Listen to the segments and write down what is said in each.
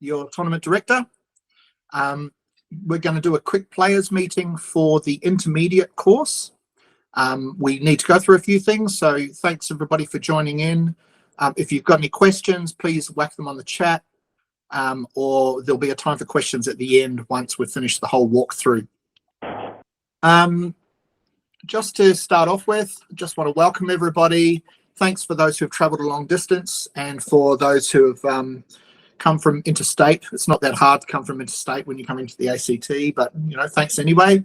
your tournament director. We're going to do a quick players meeting for the intermediate course. We need to go through a few things, so thanks everybody for joining in. If you've got any questions, please whack them on the chat, or there'll be a time for questions at the end once we've finished the whole walkthrough. Just to start off with, just want to welcome everybody. Thanks for those who have travelled a long distance, and for those who have come from interstate. It's not that hard to come from interstate when you come into the ACT, but thanks anyway.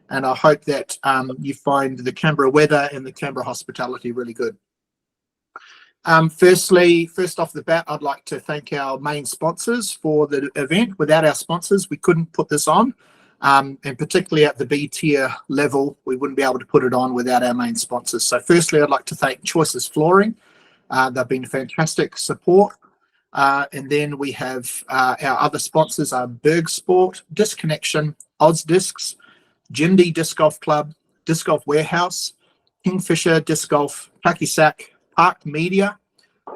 And I hope that you find the Canberra weather and the Canberra hospitality really good. First off the bat, I'd like to thank our main sponsors for the event. Without our sponsors, we couldn't put this on. And particularly at the B tier level, we wouldn't be able to put it on without our main sponsors. So firstly, I'd like to thank Choices Flooring. They've been fantastic support. And then we have our other sponsors are Berg Sport, Disc Connection, Oz Discs, Jindy Disc Golf Club, Disc Golf Warehouse, Kingfisher Disc Golf, Taki Sack, Park Media,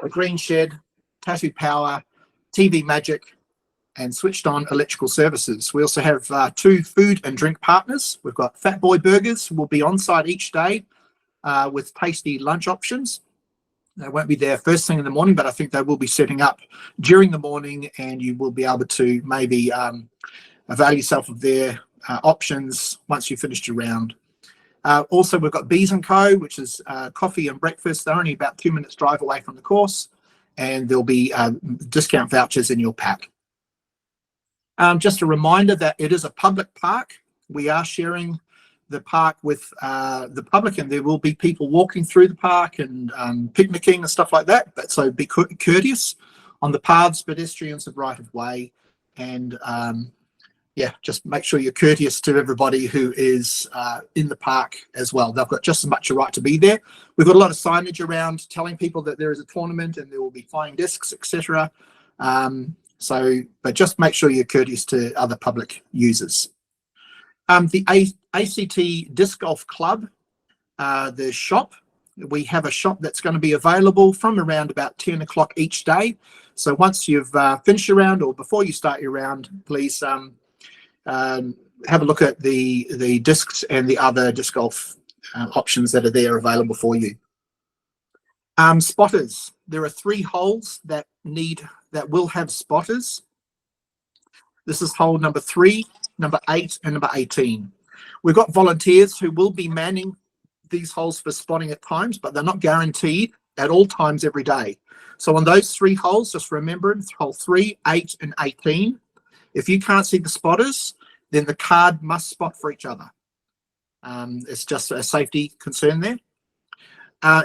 The Green Shed, Tattoo Power, TV Magic, and Switched On Electrical Services. We also have 2 food and drink partners. We've got Fat Boy Burgers, who will be on site each day with tasty lunch options. They won't be there first thing in the morning, but I think they will be setting up during the morning, and you will be able to maybe avail yourself of their options once you've finished your round. Also, we've got Bees & Co., which is coffee and breakfast. They're only about 2 minutes drive away from the course, and there'll be discount vouchers in your pack. Just a reminder that it is a public park. We are sharing the park with the public, and there will be people walking through the park and picnicking and stuff like that. But so be courteous on the paths, pedestrians and right of way, and yeah, just make sure you're courteous to everybody who is in the park as well. They've got just as much a right to be there. We've got a lot of signage around telling people that there is a tournament and there will be flying discs, etc. But just make sure you're courteous to other public users. The ACT Disc Golf Club, the shop, we have a shop that's going to be available from around about 10 o'clock each day. So once you've finished your round, or before you start your round, please have a look at the discs and the other disc golf options that are there available for you. Spotters. There are 3 holes that will have spotters. This is hole number 3, number 8, and number 18. We've got volunteers who will be manning these holes for spotting at times, but they're not guaranteed at all times every day. So on those 3 holes, just remember, hole 3, 8, and 18, if you can't see the spotters, then the card must spot for each other. It's just a safety concern there.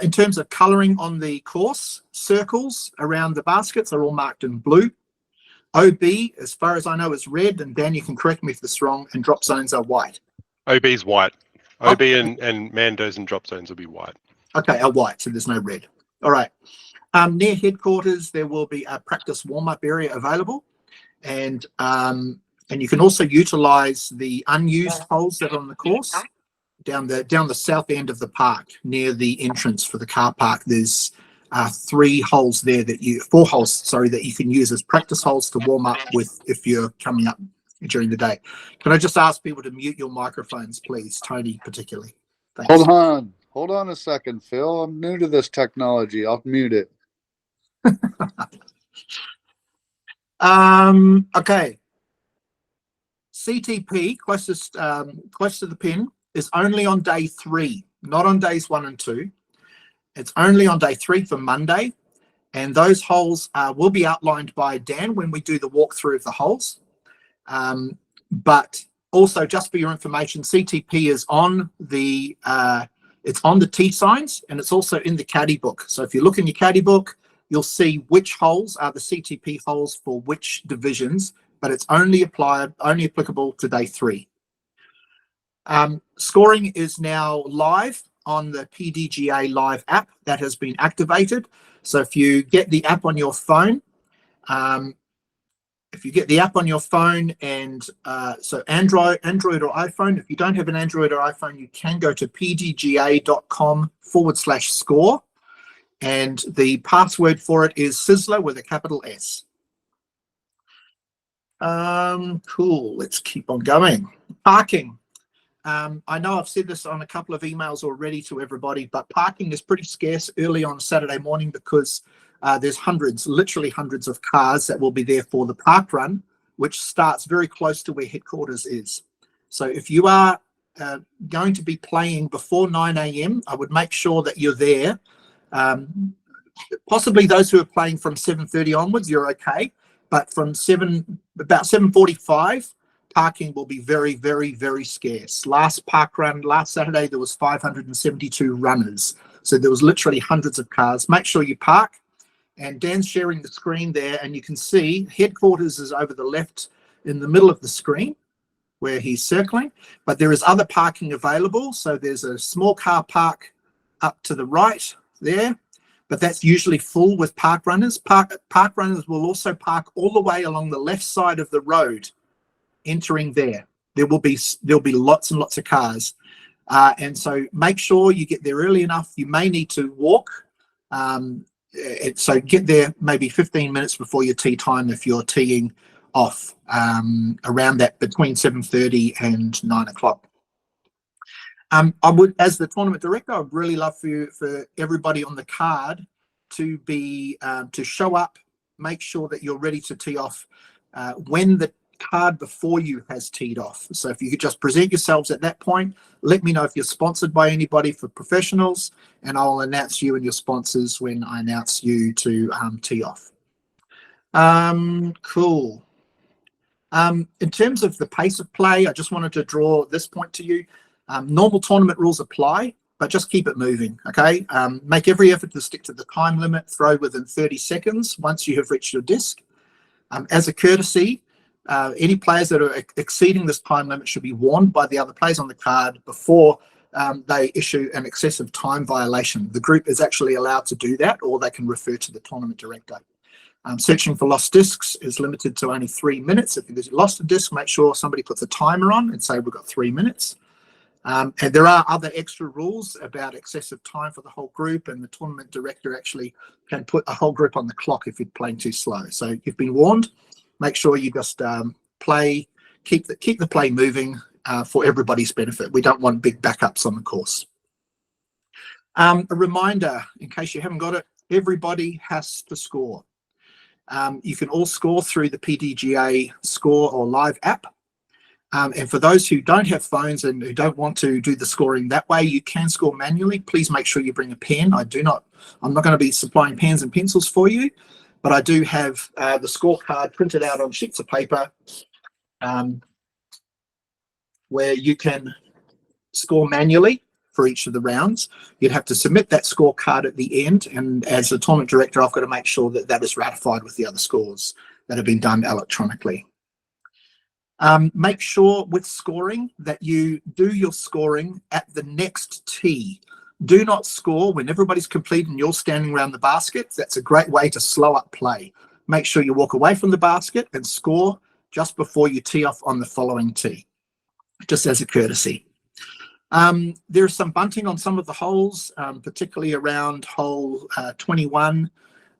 In terms of colouring on the course, circles around the baskets are all marked in blue. OB, as far as I know, is red, and Dan, you can correct me if this is wrong, and drop zones are white. OB is white. OB and Mandos and drop zones will be white. Okay, are white, so there's no red. All right. Near headquarters, there will be a practice warm-up area available, and you can also utilise the unused holes that are on the course down the south end of the park near the entrance for the car park. There's 4 holes there that you can use as practice holes to warm up with if you're coming up during the day. Can I just ask people to mute your microphones, please? Tony, particularly. Thanks. Hold on a second, Phil. I'm new to this technology. I'll mute it. Okay. CTP, closest to the pin, is only on day 3, not on days 1 and 2. It's only on day 3 for Monday, and those holes will be outlined by Dan when we do the walkthrough of the holes. But also, just for your information, CTP is on the tee signs, and it's also in the caddy book. So if you look in your caddy book, you'll see which holes are the CTP holes for which divisions, but it's only applicable to day 3. Scoring is now live on the PDGA Live app that has been activated. So if you get the app on your phone, and so Android or iPhone, if you don't have an Android or iPhone, you can go to pdga.com/score, and the password for it is Sizzler with a capital S. Cool. Let's keep on going. Parking. I know I've said this on a couple of emails already to everybody, but parking is pretty scarce early on Saturday morning because there's literally hundreds of cars that will be there for the park run, which starts very close to where headquarters is. So if you are going to be playing before 9 a.m., I would make sure that you're there. Possibly those who are playing from 7:30 onwards, you're okay. But from about 7:45, parking will be very, very, very scarce. Last park run, last Saturday, there was 572 runners. So there was literally hundreds of cars. Make sure you park. And Dan's sharing the screen there, and you can see headquarters is over the left in the middle of the screen where he's circling. But there is other parking available. So there's a small car park up to the right there. But that's usually full with park runners. Park runners will also park all the way along the left side of the road, entering there. There'll be lots and lots of cars, and so make sure you get there early enough. You may need to walk, so get there maybe 15 minutes before your tee time if you're teeing off around that between 7:30 and 9 o'clock. I would, as the tournament director, I'd really love for everybody on the card to be to show up, make sure that you're ready to tee off when the card before you has teed off. So if you could just present yourselves at that point, let me know if you're sponsored by anybody for professionals, and I'll announce you and your sponsors when I announce you to tee off. Cool. In terms of the pace of play, I just wanted to draw this point to you. Normal tournament rules apply, but just keep it moving, okay? Make every effort to stick to the time limit, throw within 30 seconds once you have reached your disc. As a courtesy, any players that are exceeding this time limit should be warned by the other players on the card before they issue an excessive time violation. The group is actually allowed to do that, or they can refer to the tournament director. Searching for lost discs is limited to only 3 minutes. If you've lost a disc, make sure somebody puts a timer on and say we've got 3 minutes. And there are other extra rules about excessive time for the whole group, and the tournament director actually can put a whole group on the clock if you're playing too slow. So you've been warned. Make sure you just keep the play moving for everybody's benefit. We don't want big backups on the course. A reminder, in case you haven't got it, everybody has to score. You can all score through the PDGA Score or Live app. And for those who don't have phones and who don't want to do the scoring that way, you can score manually. Please make sure you bring a pen. I'm not going to be supplying pens and pencils for you, but I do have the scorecard printed out on sheets of paper where you can score manually for each of the rounds. You'd have to submit that scorecard at the end, and as the tournament director, I've got to make sure that that is ratified with the other scores that have been done electronically. Make sure with scoring that you do your scoring at the next tee. Do not score when everybody's complete and you're standing around the basket. That's a great way to slow up play. Make sure you walk away from the basket and score just before you tee off on the following tee, just as a courtesy. There's some bunting on some of the holes, particularly around hole 21.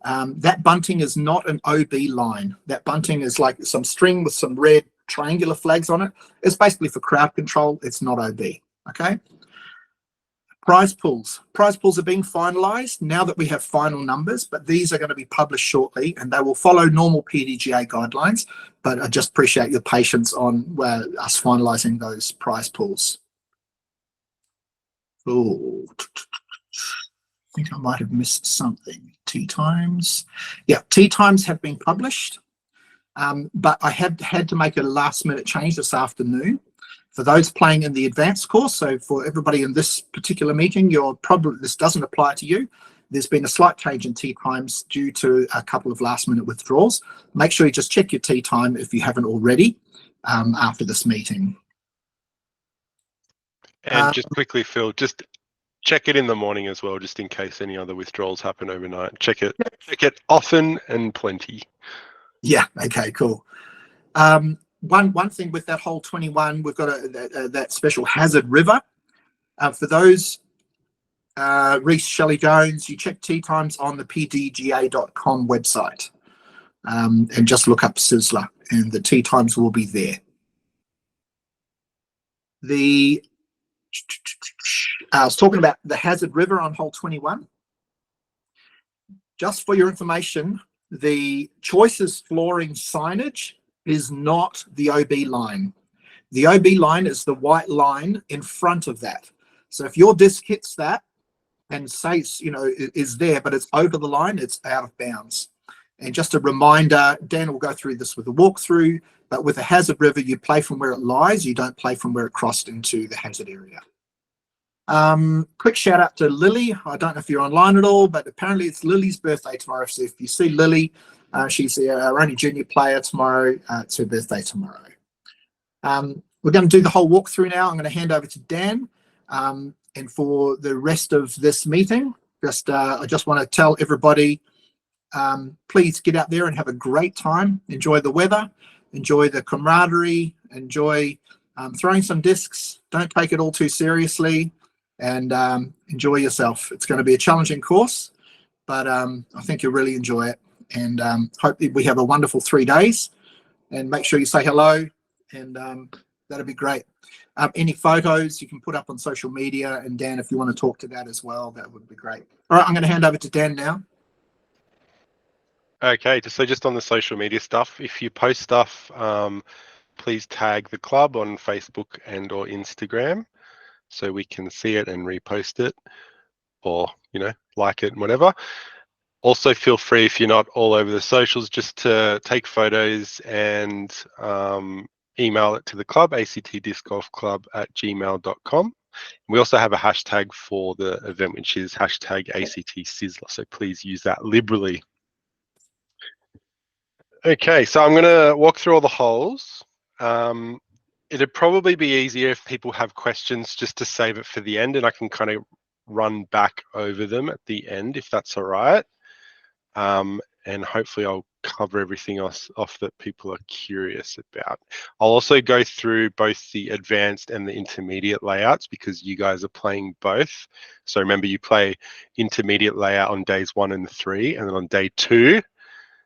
That bunting is not an OB line. That bunting is like some string with some red triangular flags on it. It's basically for crowd control. It's not OB, okay? Prize pools. Prize pools are being finalized now that we have final numbers, but these are going to be published shortly, and they will follow normal PDGA guidelines, but I just appreciate your patience on us finalizing those prize pools. Oh, I think I might have missed something. Tee times. Yeah, tee times have been published, but I had to make a last minute change this afternoon. For those playing in the advanced course, so for everybody in this particular meeting, this doesn't apply to you. There's been a slight change in tee times due to a couple of last minute withdrawals. Make sure you just check your tee time if you haven't already after this meeting. And just quickly, Phil, just check it in the morning as well, just in case any other withdrawals happen overnight. Check it often and plenty. Yeah. Okay. Cool. One thing with that hole 21, we've got that special hazard river. For those, Reese Shelley Jones, you check tee times on the pdga.com website and just look up Sizzler and the tee times will be there. I was talking about the Hazard River on hole 21. Just for your information, the Choices flooring signage is not the OB line. The OB line is the white line in front of that. So if your disc hits that and says, you know, is there, but it's over the line, it's out of bounds. And just a reminder, Dan will go through this with a walkthrough, but with the Hazard River, you play from where it lies. You don't play from where it crossed into the hazard area. Quick shout out to Lily. I don't know if you're online at all, but apparently it's Lily's birthday tomorrow. So if you see Lily, she's our only junior player tomorrow. It's her birthday tomorrow. We're going to do the whole walkthrough now. I'm going to hand over to Dan. And for the rest of this meeting, I just want to tell everybody, please get out there and have a great time. Enjoy the weather, enjoy the camaraderie, enjoy throwing some discs. Don't take it all too seriously, and enjoy yourself. It's going to be a challenging course, but I think you'll really enjoy it. And hope we have a wonderful 3 days. And make sure you say hello, and that'll be great. Any photos you can put up on social media, and Dan, if you want to talk to that as well, that would be great. All right, I'm going to hand over to Dan now. Okay, so just on the social media stuff, if you post stuff, please tag the club on Facebook and or Instagram so we can see it and repost it, or, you know, like it and whatever. Also, feel free, if you're not all over the socials, just to take photos and email it to the club, actdiscgolfclub@gmail.com. We also have a hashtag for the event, which is hashtag #ACT Sizzler, so please use that liberally. Okay, so I'm going to walk through all the holes. It'd probably be easier if people have questions just to save it for the end, and I can kind of run back over them at the end, if that's all right. And hopefully I'll cover everything else off that people are curious about. I'll also go through both the advanced and the intermediate layouts, because you guys are playing both. So remember, you play intermediate layout on days 1 and 3, and then on day 2,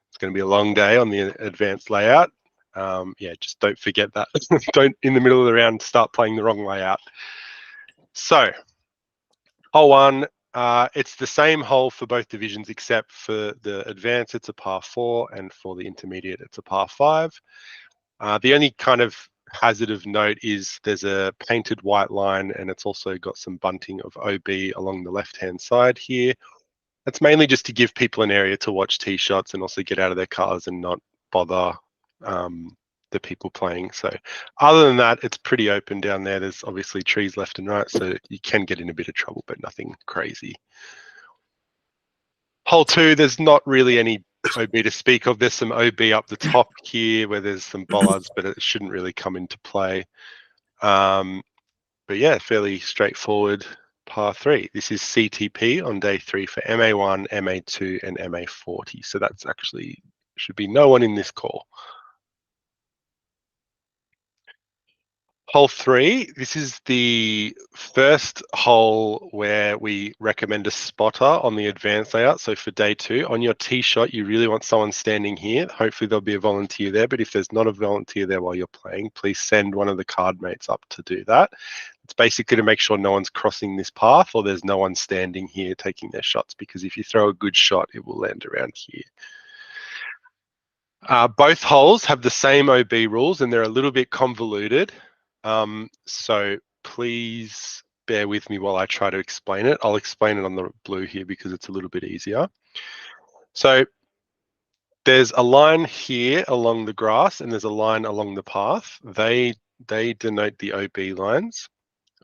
it's going to be a long day on the advanced layout. Yeah, just don't forget that. Don't, in the middle of the round, start playing the wrong layout. So, hole 1, it's the same hole for both divisions, except for the advanced, it's a par 4, and for the intermediate, it's a par 5. The only kind of hazard of note is there's a painted white line, and it's also got some bunting of OB along the left-hand side here. That's mainly just to give people an area to watch tee shots and also get out of their cars and not bother the people playing. So other than that, it's pretty open down there. There's obviously trees left and right, so you can get in a bit of trouble, but nothing crazy. Hole 2, there's not really any OB to speak of. There's some OB up the top here where there's some bollards, but it shouldn't really come into play. But yeah, fairly straightforward par 3. This is CTP on day 3 for MA1, MA2, and MA40. So that's actually, should be no one in this call. Hole 3, this is the first hole where we recommend a spotter on the advanced layout. So for day 2, on your tee shot, you really want someone standing here. Hopefully there'll be a volunteer there, but if there's not a volunteer there while you're playing, please send one of the card mates up to do that. It's basically to make sure no one's crossing this path, or there's no one standing here taking their shots, because if you throw a good shot, it will land around here. Both holes have the same OB rules, and they're a little bit convoluted. So please bear with me while I try to explain it. I'll explain it on the blue here because it's a little bit easier. So there's a line here along the grass, and there's a line along the path. They denote the OB lines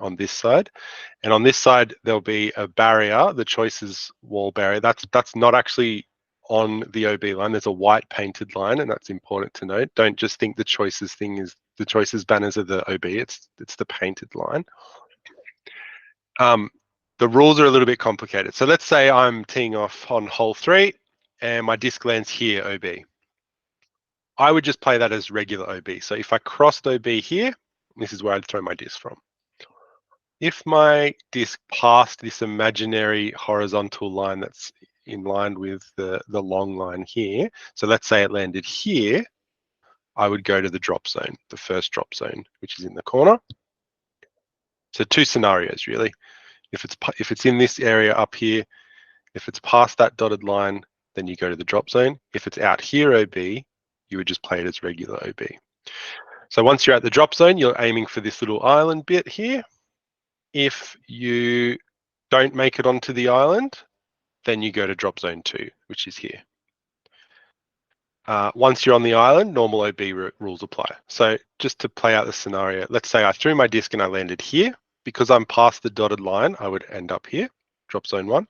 on this side, and on this side there'll be a barrier, the Choices wall barrier. That's not actually on the OB line. There's a white painted line, and that's important to note. Don't just think the Choices thing is the Choices banners are the OB. It's the painted line. The rules are a little bit complicated. So let's say I'm teeing off on hole 3 and my disc lands here, OB. I would just play that as regular OB. So if I crossed OB here, this is where I'd throw my disc from. If my disc passed this imaginary horizontal line that's in line with the long line here, so let's say it landed here, I would go to the drop zone, the first drop zone, which is in the corner. So 2 scenarios really. If it's in this area up here, if it's past that dotted line, then you go to the drop zone. If it's out here OB, you would just play it as regular OB. So once you're at the drop zone, you're aiming for this little island bit here. If you don't make it onto the island, then you go to drop zone 2, which is here. Once you're on the island, normal OB rules apply. So just to play out the scenario, let's say I threw my disc and I landed here. Because I'm past the dotted line, I would end up here, drop zone 1.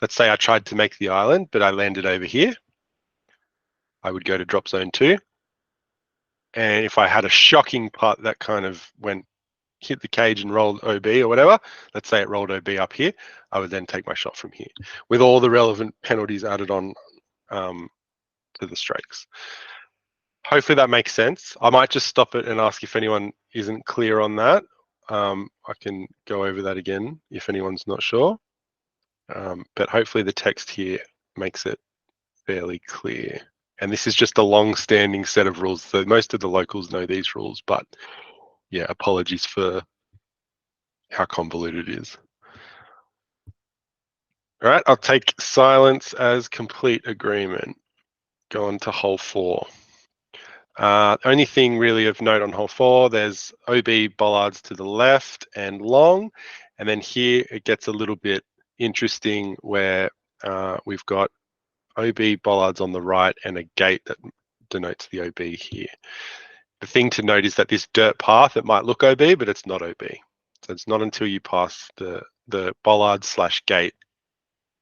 Let's say I tried to make the island, but I landed over here. I would go to drop zone 2. And if I had a shocking putt that kind of hit the cage and rolled OB or whatever, let's say it rolled OB up here, I would then take my shot from here with all the relevant penalties added on to the strokes. Hopefully that makes sense. I might just stop it and ask if anyone isn't clear on that. I can go over that again if anyone's not sure. But hopefully the text here makes it fairly clear. And this is just a long-standing set of rules. So most of the locals know these rules, but yeah, apologies for how convoluted it is. All right, I'll take silence as complete agreement. Go on to hole 4. Only thing really of note on hole 4, there's OB bollards to the left and long. And then here it gets a little bit interesting where we've got OB bollards on the right and a gate that denotes the OB here. The thing to note is that this dirt path, it might look OB, but it's not OB. So it's not until you pass the bollard / gate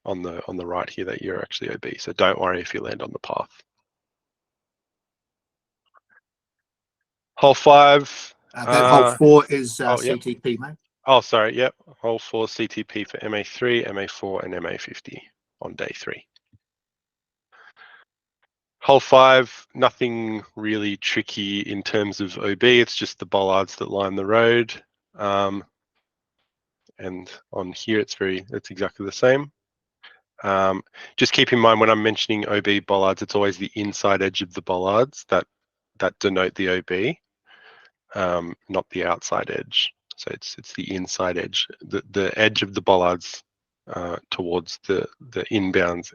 on the right here that you're actually OB. So don't worry if you land on the path. Hole 5. Hole 4 is oh, yep. CTP, mate. Oh, sorry. Yep. Hole 4 CTP for MA3, MA4, and MA50 on day 3. Hole 5, nothing really tricky in terms of OB. It's just the bollards that line the road. And on here, it's exactly the same. Just keep in mind when I'm mentioning OB bollards, it's always the inside edge of the bollards that denote the OB, not the outside edge. So it's the inside edge, the edge of the bollards towards the inbounds.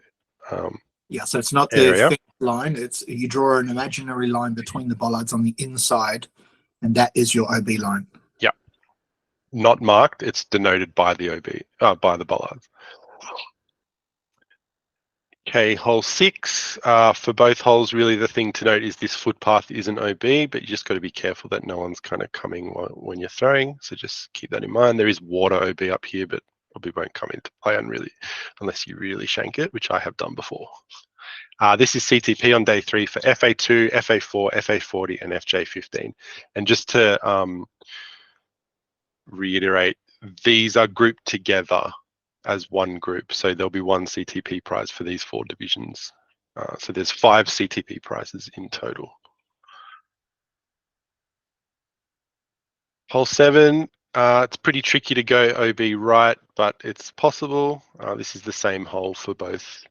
Yeah, so it's not area. the fixed line. It's you draw an imaginary line between the bollards on the inside, and that is your OB line. Yeah, not marked. It's denoted by the OB, by the bollards. Okay, hole 6. For both holes, really the thing to note is this footpath isn't OB, but you just got to be careful that no one's kind of coming when you're throwing. So just keep that in mind. There is water OB up here, but probably won't come into play unless you really shank it, which I have done before. This is CTP on day 3 for FA2, FA4, FA40, and FJ15. And just to reiterate, these are grouped together as one group. So there'll be one CTP prize for these 4 divisions. So there's 5 CTP prizes in total. Hole 7, it's pretty tricky to go OB right, but it's possible. This is the same hole for both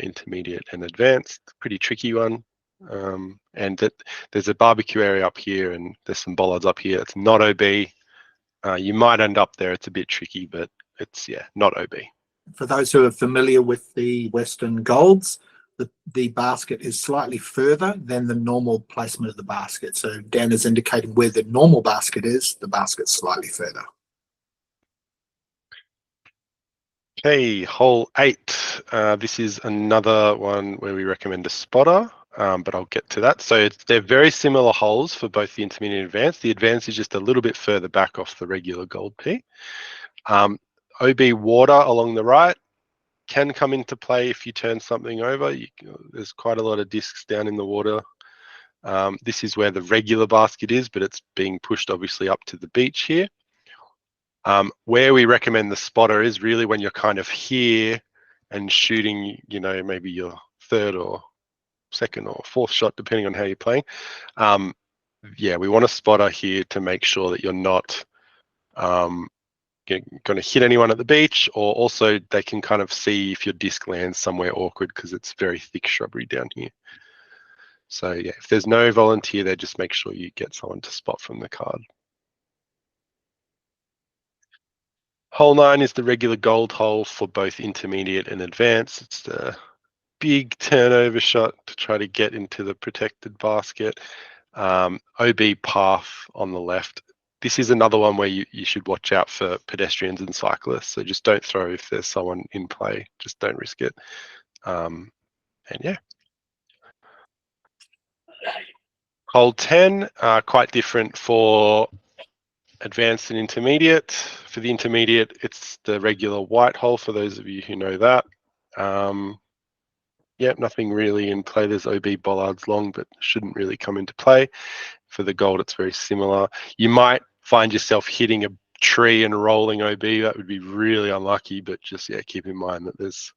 intermediate and advanced. Pretty tricky one. And there's a barbecue area up here and there's some bollards up here. It's not OB. You might end up there. It's a bit tricky, but it's, yeah, not OB. For those who are familiar with the Western Golds, the basket is slightly further than the normal placement of the basket. So Dan is indicating where the normal basket is, the basket's slightly further. Okay, hole 8. This is another one where we recommend a spotter, but I'll get to that. So they're very similar holes for both the intermediate and advanced. The advanced is just a little bit further back off the regular gold P. OB water along the right can come into play if you turn something over. There's quite a lot of discs down in the water. This is where the regular basket is, but it's being pushed obviously up to the beach here. Where we recommend the spotter is really when you're kind of here and shooting, maybe your 3rd or 2nd or 4th shot, depending on how you're playing. Yeah, we want a spotter here to make sure that you're not going to hit anyone at the beach, or also they can kind of see if your disc lands somewhere awkward because it's very thick shrubbery down here. So yeah, if there's no volunteer there, just make sure you get someone to spot from the card. Hole 9 is the regular gold hole for both intermediate and advanced. It's the big turnover shot to try to get into the protected basket. OB path on the left. This is another one where you should watch out for pedestrians and cyclists. So just don't throw if there's someone in play. Just don't risk it. And yeah. Hole 10, quite different for advanced and intermediate. For the intermediate, it's the regular white hole for those of you who know that. Yeah, nothing really in play. There's OB bollards long, but shouldn't really come into play. For the gold, it's very similar. You might find yourself hitting a tree and rolling OB. That would be really unlucky, but just yeah, keep in mind that there's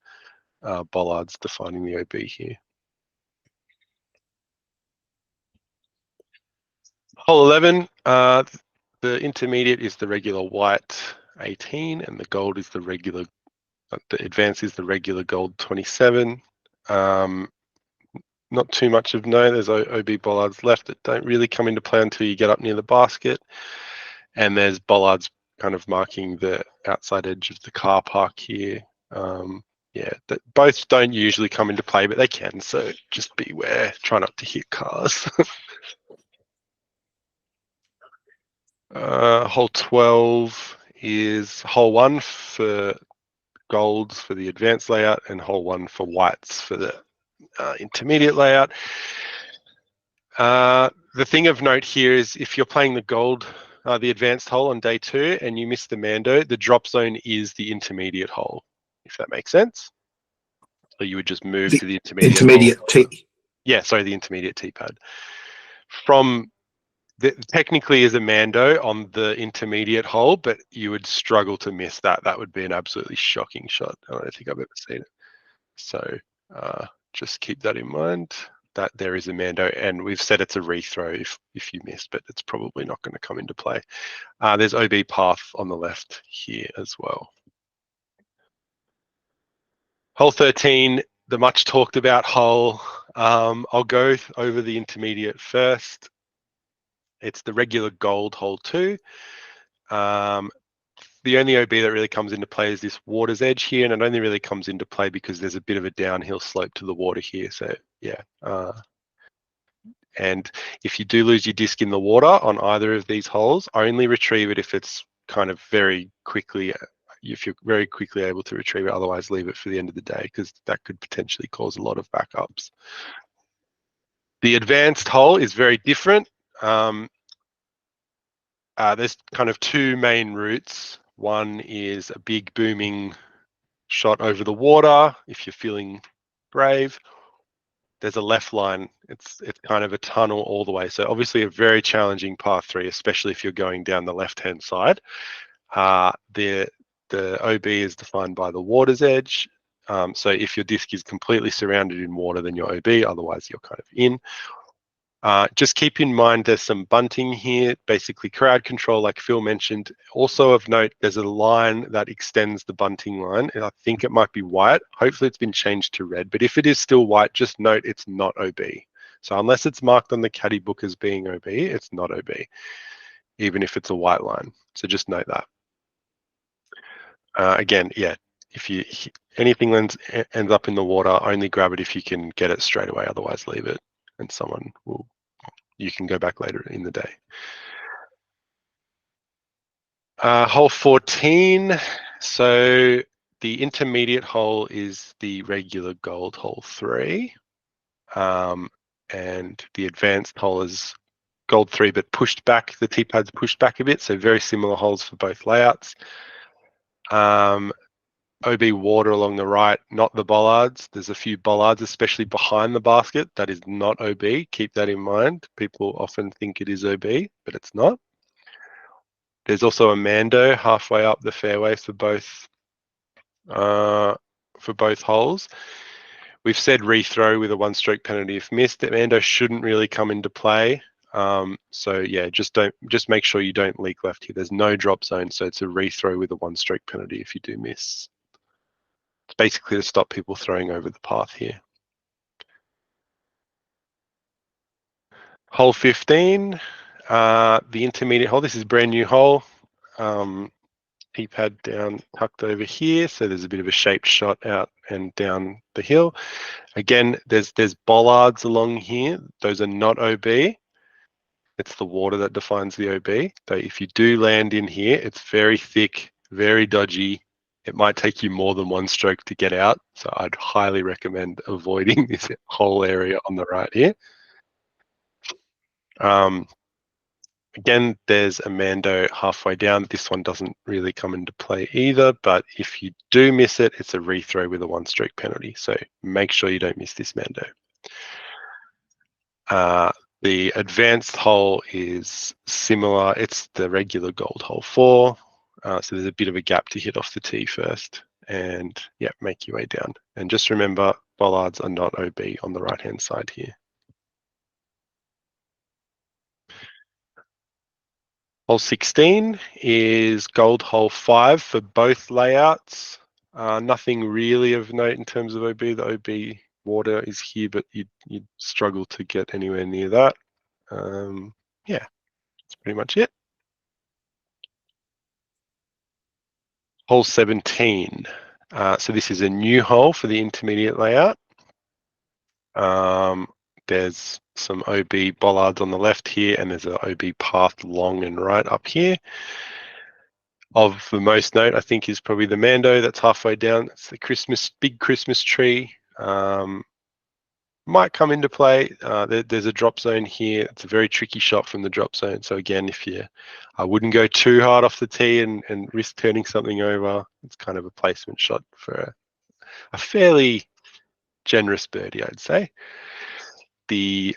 bollards defining the OB here. Hole 11, the intermediate is the regular white 18, and the gold is the regular, the advanced is the regular gold 27. Not too much of note. There's OB bollards left that don't really come into play until you get up near the basket. And there's bollards kind of marking the outside edge of the car park here. Yeah, both don't usually come into play, but they can. So just beware. Try not to hit cars. Hole 12 is hole 1 for golds for the advanced layout and hole 1 for whites for the intermediate layout. The thing of note here is if you're playing the gold, the advanced hole on day 2 and you miss the Mando, the drop zone is the intermediate hole, if that makes sense. So you would just move to the intermediate hole. T. Yeah, sorry, the intermediate T pad. From technically is a Mando on the intermediate hole, but you would struggle to miss that. That would be an absolutely shocking shot. I don't think I've ever seen it. So just keep that in mind, that there is a Mando, and we've said it's a rethrow if you missed, but it's probably not going to come into play. There's OB path on the left here as well. Hole 13, the much talked about hole. I'll go over the intermediate first. It's the regular gold hole 2. The only OB that really comes into play is this water's edge here, and it only really comes into play because there's a bit of a downhill slope to the water here. So yeah. And if you do lose your disc in the water on either of these holes, only retrieve it if it's kind of very quickly, if you're very quickly able to retrieve it. Otherwise, leave it for the end of the day because that could potentially cause a lot of backups. The advanced hole is very different. There's kind of 2 main routes. One is a big booming shot over the water if you're feeling brave. There's a left line. It's kind of a tunnel all the way. So obviously a very challenging par 3, especially if you're going down the left-hand side. The OB is defined by the water's edge. So if your disc is completely surrounded in water, then you're OB. Otherwise, you're kind of in. Just keep in mind there's some bunting here, basically crowd control like Phil mentioned. Also of note, there's a line that extends the bunting line, and I think it might be white. Hopefully it's been changed to red, but if it is still white, just note it's not OB. So unless it's marked on the caddy book as being OB, it's not OB, even if it's a white line. So just note that. Again, yeah, if anything ends up in the water, only grab it if you can get it straight away, otherwise leave it. And you can go back later in the day. Hole 14. So the intermediate hole is the regular gold hole 3. And the advanced hole is gold 3, but pushed back. The T-pad's pushed back a bit. So very similar holes for both layouts. OB water along the right, not the bollards. There's a few bollards, especially behind the basket. That is not OB. Keep that in mind. People often think it is OB, but it's not. There's also a Mando halfway up the fairway for both holes. We've said rethrow with a 1-stroke penalty if missed. The Mando shouldn't really come into play. So yeah, just make sure you don't leak left here. There's no drop zone, so it's a rethrow with a 1-stroke penalty if you do miss. It's basically to stop people throwing over the path here. Hole 15, the intermediate hole. This is a brand new hole. Tee pad down, tucked over here. So there's a bit of a shaped shot out and down the hill. Again, there's bollards along here. Those are not OB. It's the water that defines the OB. So if you do land in here, it's very thick, very dodgy. It might take you more than one stroke to get out. So I'd highly recommend avoiding this whole area on the right here. Again, there's a Mando halfway down. This one doesn't really come into play either, but if you do miss it, it's a rethrow with a 1-stroke penalty. So make sure you don't miss this Mando. The advanced hole is similar. It's the regular gold hole 4. So there's a bit of a gap to hit off the tee first, and yeah, make your way down. And just remember, bollards are not OB on the right-hand side here. Hole 16 is gold hole 5 for both layouts. Nothing really of note in terms of OB. The OB water is here, but you'd struggle to get anywhere near that. Yeah, that's pretty much it. Hole 17. So this is a new hole for the intermediate layout. There's some OB bollards on the left here, and there's an OB path long and right up here. Of the most note, I think, is probably the Mando that's halfway down. It's the big Christmas tree. Might come into play. There's a drop zone here. It's a very tricky shot from the drop zone. So again, I wouldn't go too hard off the tee and risk turning something over. It's kind of a placement shot for a fairly generous birdie, I'd say. The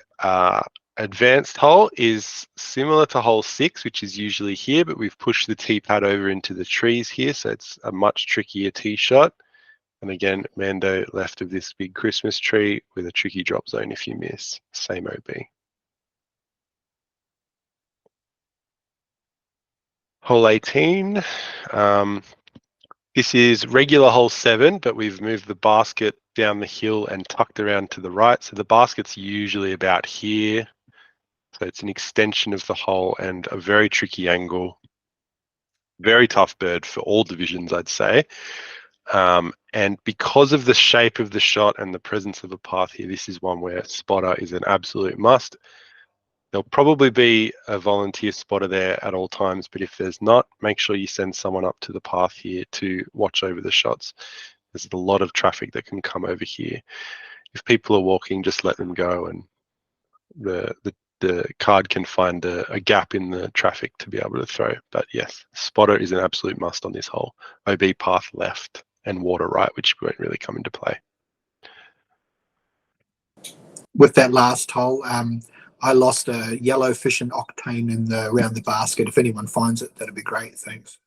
advanced hole is similar to hole 6, which is usually here, but we've pushed the tee pad over into the trees here, so it's a much trickier tee shot. And again, Mando left of this big Christmas tree with a tricky drop zone if you miss. Same OB. Hole 18. This is regular hole 7, but we've moved the basket down the hill and tucked around to the right. So the basket's usually about here. So it's an extension of the hole and a very tricky angle. Very tough bird for all divisions, I'd say. And because of the shape of the shot and the presence of a path here, this is one where spotter is an absolute must. There'll probably be a volunteer spotter there at all times, but if there's not, make sure you send someone up to the path here to watch over the shots. There's a lot of traffic that can come over here. If people are walking, just let them go, and the card can find a gap in the traffic to be able to throw. But yes, spotter is an absolute must on this hole. OB path left and water right, which won't really come into play. With that last hole, I lost a yellow fish and octane around the basket. If anyone finds it, that'd be great. Thanks.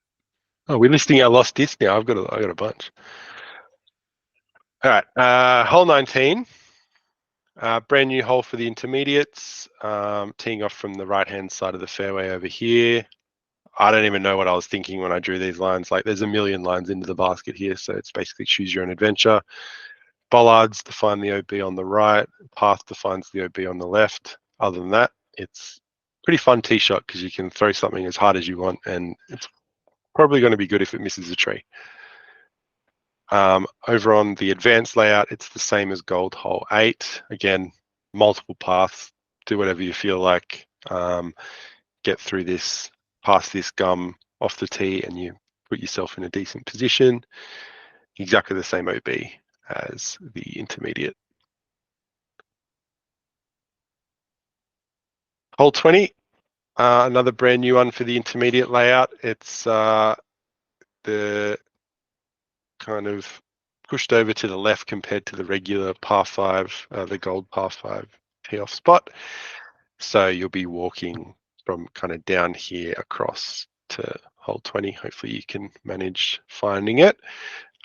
Oh, we're listing our lost disc now. I've got a bunch. All right, hole 19. Brand new hole for the intermediates. Teeing off from the right-hand side of the fairway over here. I don't even know what I was thinking when I drew these lines. Like, there's a million lines into the basket here, so it's basically choose your own adventure. Bollards define the OB on the right. Path defines the OB on the left. Other than that, it's a pretty fun tee shot because you can throw something as hard as you want, and it's probably going to be good if it misses a tree. Over on the advanced layout, it's the same as gold hole 8. Again, multiple paths. Do whatever you feel like. Get through this, pass this gum off the tee, and you put yourself in a decent position. Exactly the same OB as the intermediate. Hole 20, another brand new one for the intermediate layout. It's the kind of pushed over to the left compared to the regular par 5, the gold par 5 tee off spot. So you'll be walking from kind of down here across to hole 20. Hopefully you can manage finding it.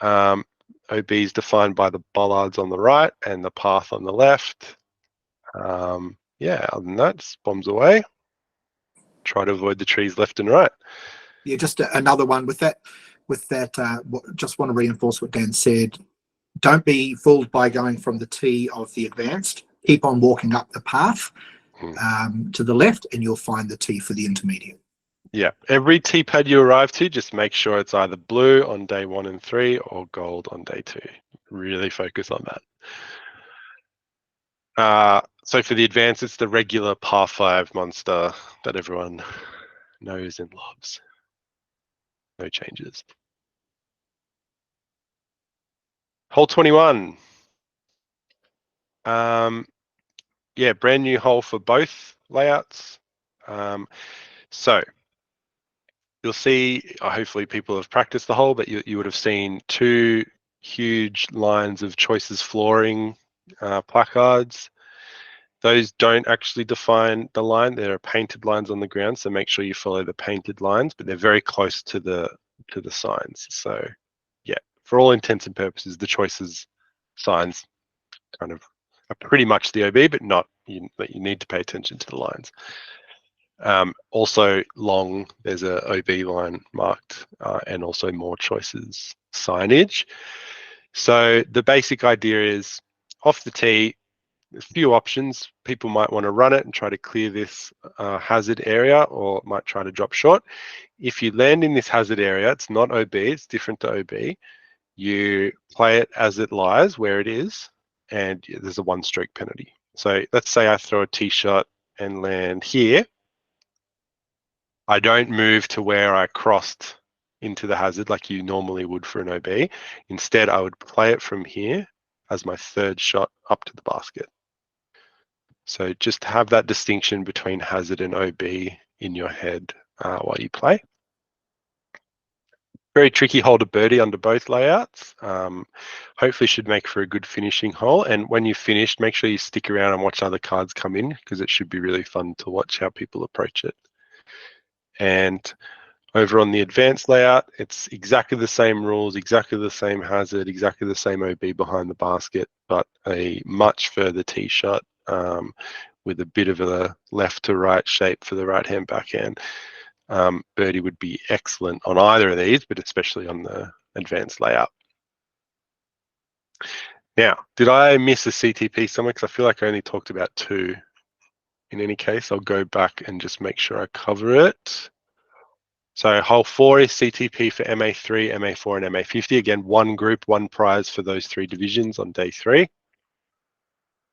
OB is defined by the bollards on the right and the path on the left. Yeah, other than that, just bombs away. Try to avoid the trees left and right. Yeah, just another one with that. Just want to reinforce what Dan said. Don't be fooled by going from the tee of the advanced. Keep on walking up the path. to the left, and you'll find the tee for the intermediate. Yeah, every tee pad you arrive to, just make sure it's either blue on day 1 and 3 or gold on day 2. Really focus on that. So for the advance, it's the regular par 5 monster that everyone knows and loves. No changes. Hole 21. Yeah, brand new hole for both layouts. So you'll see, hopefully people have practiced the hole, but you would have seen 2 huge lines of choices flooring placards. Those don't actually define the line. There are painted lines on the ground, so make sure you follow the painted lines, but they're very close to the signs. So yeah, for all intents and purposes, the choices signs kind of are pretty much the OB, but not but you need to pay attention to the lines. Also long, there's a OB line marked and also more choices signage. So the basic idea is off the tee, a few options. People might want to run it and try to clear this hazard area, or might try to drop short. If you land in this hazard area, it's not OB, it's different to OB. You play it as it lies, where it is, and there's a 1-stroke penalty. So let's say I throw a tee shot and land here. I don't move to where I crossed into the hazard like you normally would for an OB. Instead, I would play it from here as my 3rd shot up to the basket. So just have that distinction between hazard and OB in your head while you play. Very tricky hole to birdie under both layouts. Hopefully should make for a good finishing hole. And when you've finished, make sure you stick around and watch other cards come in, because it should be really fun to watch how people approach it. And over on the advanced layout, it's exactly the same rules, exactly the same hazard, exactly the same OB behind the basket, but a much further tee shot with a bit of a left to right shape for the right-hand backhand. Birdie would be excellent on either of these, but especially on the advanced layout. Now, did I miss a CTP somewhere? Because I feel like I only talked about 2. In any case, I'll go back and just make sure I cover it. So hole 4 is CTP for MA3, MA4, and MA50. Again, 1 group, 1 prize for those 3 divisions on day 3.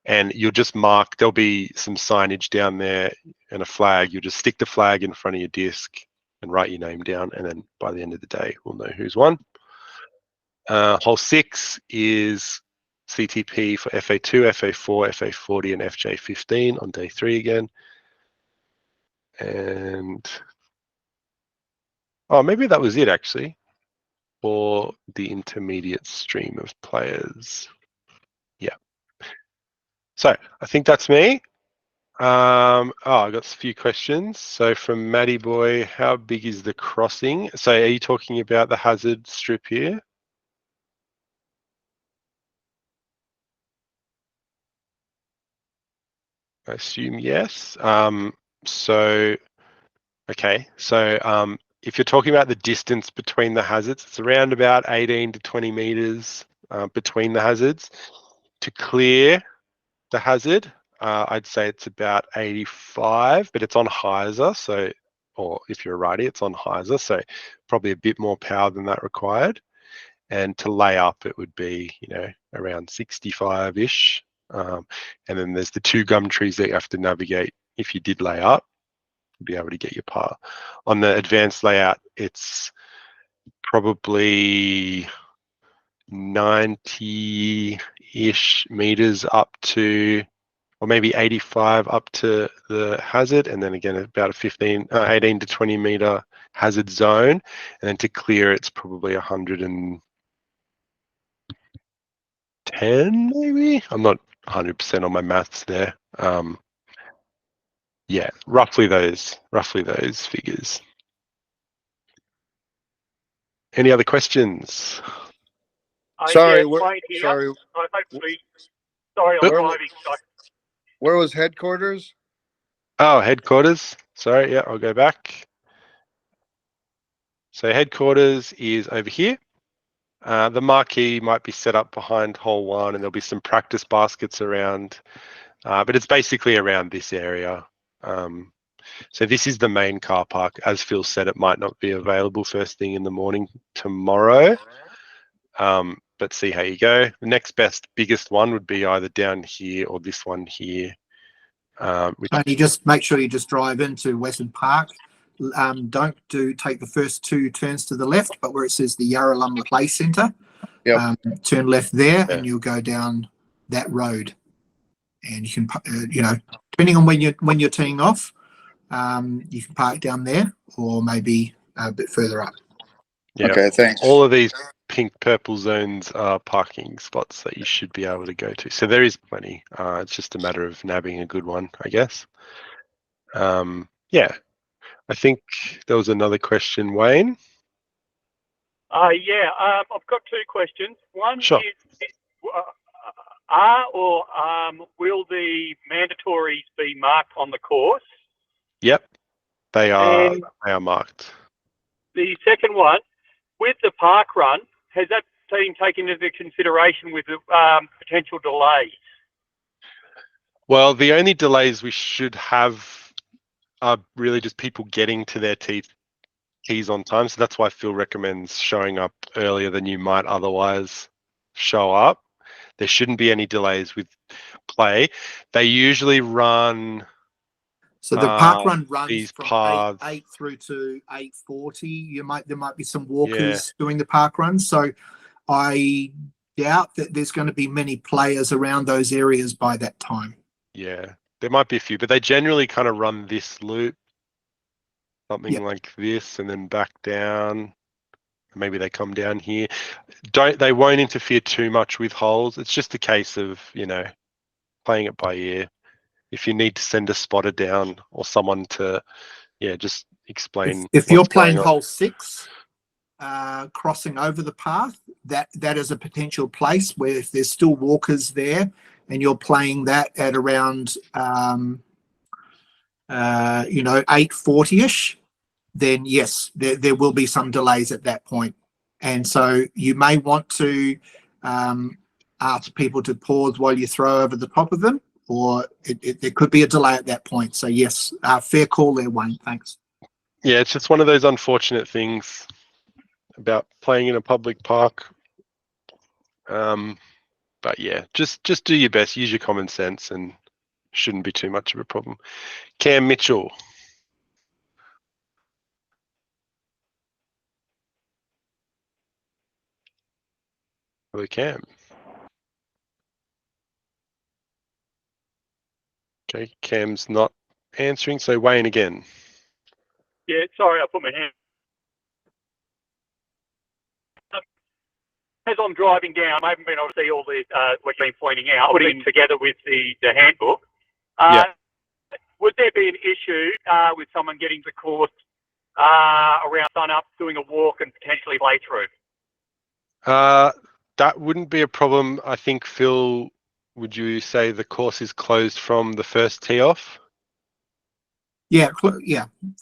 And you'll just mark, there'll be some signage down there and a flag. You'll just stick the flag in front of your disc and write your name down. And then by the end of the day, we'll know who's won. Hole 6 is CTP for FA2, FA4, FA40, and FJ15 on day 3 again. And oh, maybe that was it actually for the intermediate stream of players. Yeah. So I think that's me. I got a few questions. So from Matty Boy, how big is the crossing? So are you talking about the hazard strip here? I assume yes. If you're talking about the distance between the hazards, it's around about 18 to 20 meters between the hazards. To clear the hazard, I'd say it's about 85, but it's on hyzer, so, or if you're a righty, it's on hyzer, so probably a bit more power than that required. And to lay up, it would be, around 65-ish. And then there's the 2 gum trees that you have to navigate if you did lay up, to be able to get your par. On the advanced layout, it's probably 90-ish meters up to, or maybe 85 up to the hazard, and then again about a 18 to 20 meter hazard zone, and then to clear it's probably 110 maybe. I'm not 100% on my maths there. Yeah, roughly those figures. Any other questions? Sorry, I'm sorry. driving. Where was headquarters? Oh, headquarters. Sorry, yeah, I'll go back. So headquarters is over here. The marquee might be set up behind hole 1, and there'll be some practice baskets around But it's basically around this area. So this is the main car park. As Phil said, it might not be available first thing in the morning tomorrow. But see how you go. The next biggest one would be either down here or this one here. And you just make sure you just drive into Western Park. Don't take the first 2 turns to the left, but where it says the Yarralumla Play Centre, turn left there, and you'll go down that road. And you can, depending on when you're teeing off, you can park down there or maybe a bit further up. Yeah. Okay, thanks. All of these pink purple zones are parking spots that you should be able to go to. So there is plenty. It's just a matter of nabbing a good one, I guess. Yeah. I think there was another question, Wayne. Yeah, I've got 2 questions. One Sure. is, will the mandatories be marked on the course? Yep, they are. And they are marked. the second one, with the park run, has that been taken into consideration with the potential delays? Well, the only delays we should have are really just people getting to their tees on time. So that's why Phil recommends showing up earlier than you might otherwise show up. There shouldn't be any delays with play. They usually run. So the park run runs these from paths. 8 through to 8:40. There might be some walkers doing the park run. So I doubt that there's going to be many players around those areas by that time. Yeah, there might be a few, but they generally kind of run this loop, something like this, and then back down. Maybe they come down here. They won't interfere too much with holes. It's just a case of, playing it by ear. If you need to send a spotter down or someone to, just explain. If you're playing going on. hole 6, crossing over the path, that is a potential place where if there's still walkers there and you're playing that at around 8:40ish, then yes, there will be some delays at that point. And so you may want to ask people to pause while you throw over the top of them, or there could be a delay at that point. So yes, fair call there, Wayne. Thanks. Yeah, it's just one of those unfortunate things about playing in a public park. But yeah, just do your best, use your common sense, and shouldn't be too much of a problem. Cam Mitchell. Hello, Cam. Okay, Cam's not answering, so Wayne again. Yeah, sorry, I put my hand. As I'm driving down, I haven't been able to see all the what you've been pointing out, putting together with the handbook. Would there be an issue with someone getting to the course around sun up, doing a walk and potentially play through? That wouldn't be a problem. I think, Phil, would you say the course is closed from the first tee off? Yeah,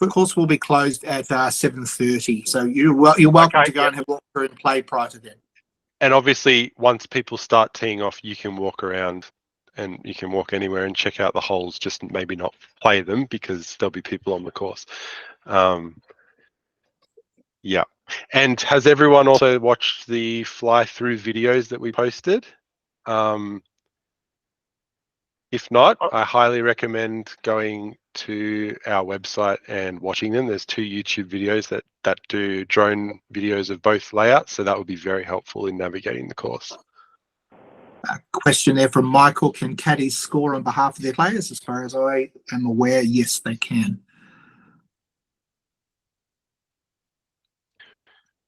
the course will be closed at 7:30. So you're welcome to go and have a walk through and play prior to then. And obviously, once people start teeing off, you can walk around and you can walk anywhere and check out the holes, just maybe not play them because there'll be people on the course. Yeah. And has everyone also watched the fly-through videos that we posted? If not, I highly recommend going to our website and watching them. There's 2 YouTube videos that do drone videos of both layouts, so that would be very helpful in navigating the course. Question there from Michael: can caddies score on behalf of their players? As far as I am aware, yes, they can.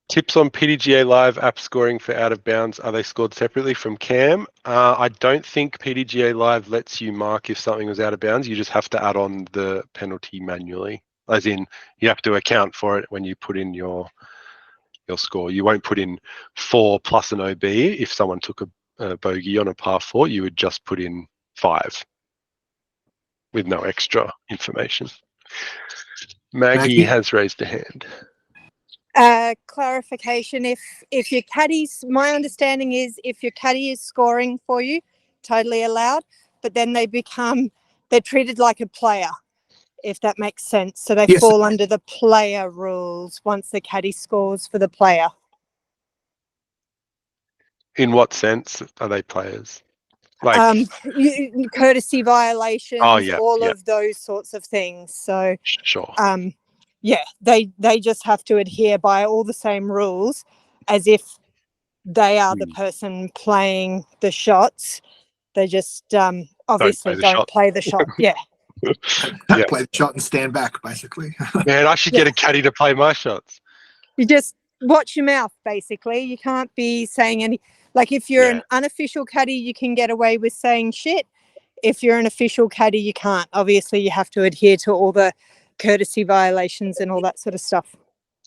Tips on PDGA Live app scoring for out of bounds. Are they scored separately from Cam? I don't think PDGA Live lets you mark if something was out of bounds. You just have to add on the penalty manually, as in you have to account for it when you put in your score. You won't put in 4 plus an OB. If someone took a bogey on a par 4, you would just put in 5 with no extra information. Maggie has raised a hand. Clarification, if your caddies, my understanding is if your caddy is scoring for you, totally allowed. but then they're treated like a player, if that makes sense. So they Yes. fall under the player rules once the caddy scores for the player. In what sense are they players? Like, Courtesy violations, Oh, yeah, all yeah. of those sorts of things. So sure. yeah, they just have to adhere by all the same rules as if they are the person playing the shots. They just obviously don't play the shot. Yeah. Yeah. Play the shot and stand back, basically. Man, I should get a caddy to play my shots. You just watch your mouth, basically. You can't be saying any, like if you're an unofficial caddy, you can get away with saying shit. If you're an official caddy, you can't. Obviously, you have to adhere to all the courtesy violations and all that sort of stuff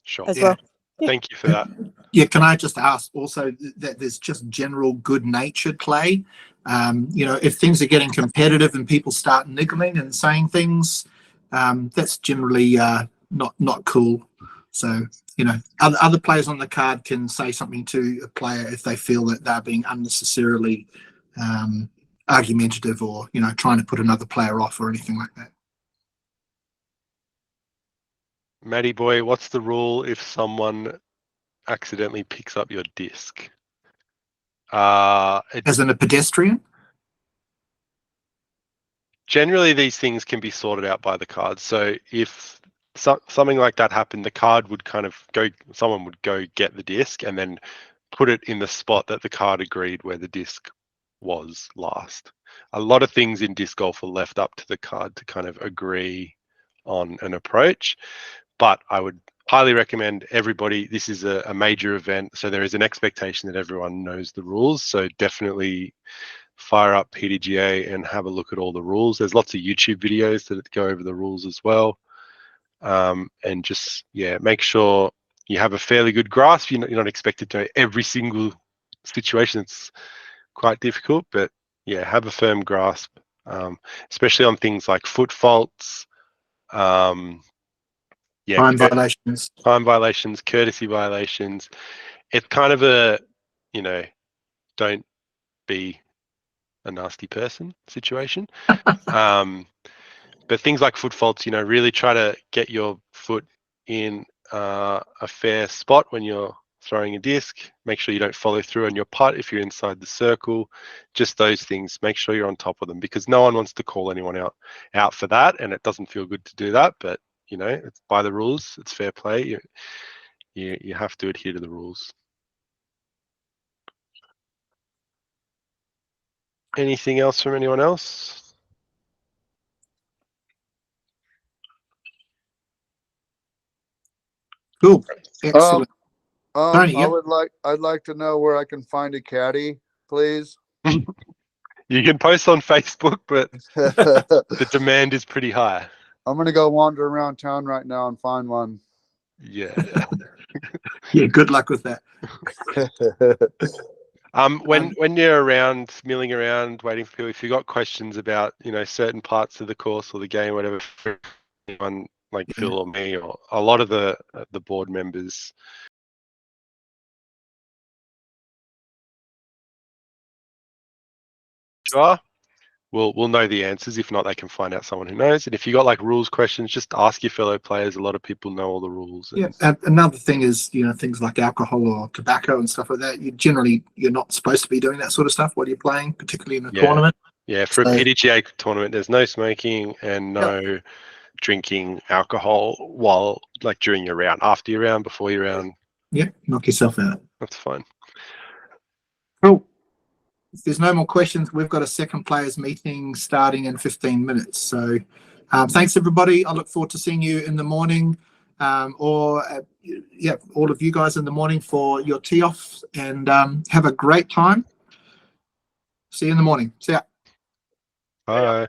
Sure. as well. Thank you for that. Yeah, can I just ask also that there's just general good-natured play? If things are getting competitive and people start niggling and saying things, that's generally not cool. So, other players on the card can say something to a player if they feel that they're being unnecessarily argumentative or, trying to put another player off or anything like that. Matty boy, what's the rule if someone accidentally picks up your disc? As in a pedestrian? Generally, these things can be sorted out by the card. So if something like that happened, the card would kind of someone would go get the disc and then put it in the spot that the card agreed where the disc was last. A lot of things in disc golf are left up to the card to kind of agree on an approach, but I would highly recommend everybody, this is a major event, so there is an expectation that everyone knows the rules. So definitely fire up PDGA and have a look at all the rules. There's lots of YouTube videos that go over the rules as well. And just, make sure you have a fairly good grasp. You're not expected to know every single situation. It's quite difficult, but have a firm grasp, especially on things like foot faults, time violations, courtesy violations. It's kind of a, don't be a nasty person situation. But things like foot faults, really try to get your foot in a fair spot when you're throwing a disc. Make sure you don't follow through on your putt if you're inside the circle. Just those things. Make sure you're on top of them, because no one wants to call anyone out for that, and it doesn't feel good to do that. But it's by the rules. It's fair play. You have to adhere to the rules. Anything else from anyone else? Cool. Excellent. Tony, I'd like to know where I can find a caddy, please. You can post on Facebook, but the demand is pretty high. I'm gonna go wander around town right now and find one. Yeah. Yeah, good luck with that. When you're around, milling around, waiting for people, if you've got questions about, certain parts of the course or the game, whatever, anyone like Phil or me or a lot of the board members, we'll know the answers. If not, they can find out someone who knows. And if you got like rules questions, just ask your fellow players. A lot of people know all the rules. And another thing is, things like alcohol or tobacco and stuff like that. You're not supposed to be doing that sort of stuff while you're playing, particularly in a tournament. Yeah, for a PDGA tournament, there's no smoking and no drinking alcohol while, like, during your round, after your round, before your round. Yeah, knock yourself out. That's fine. Cool. If there's no more questions, we've got a second players meeting starting in 15 minutes. So thanks, everybody. I look forward to seeing you in the morning all of you guys in the morning for your tee-offs, and have a great time. See you in the morning. See ya. Bye.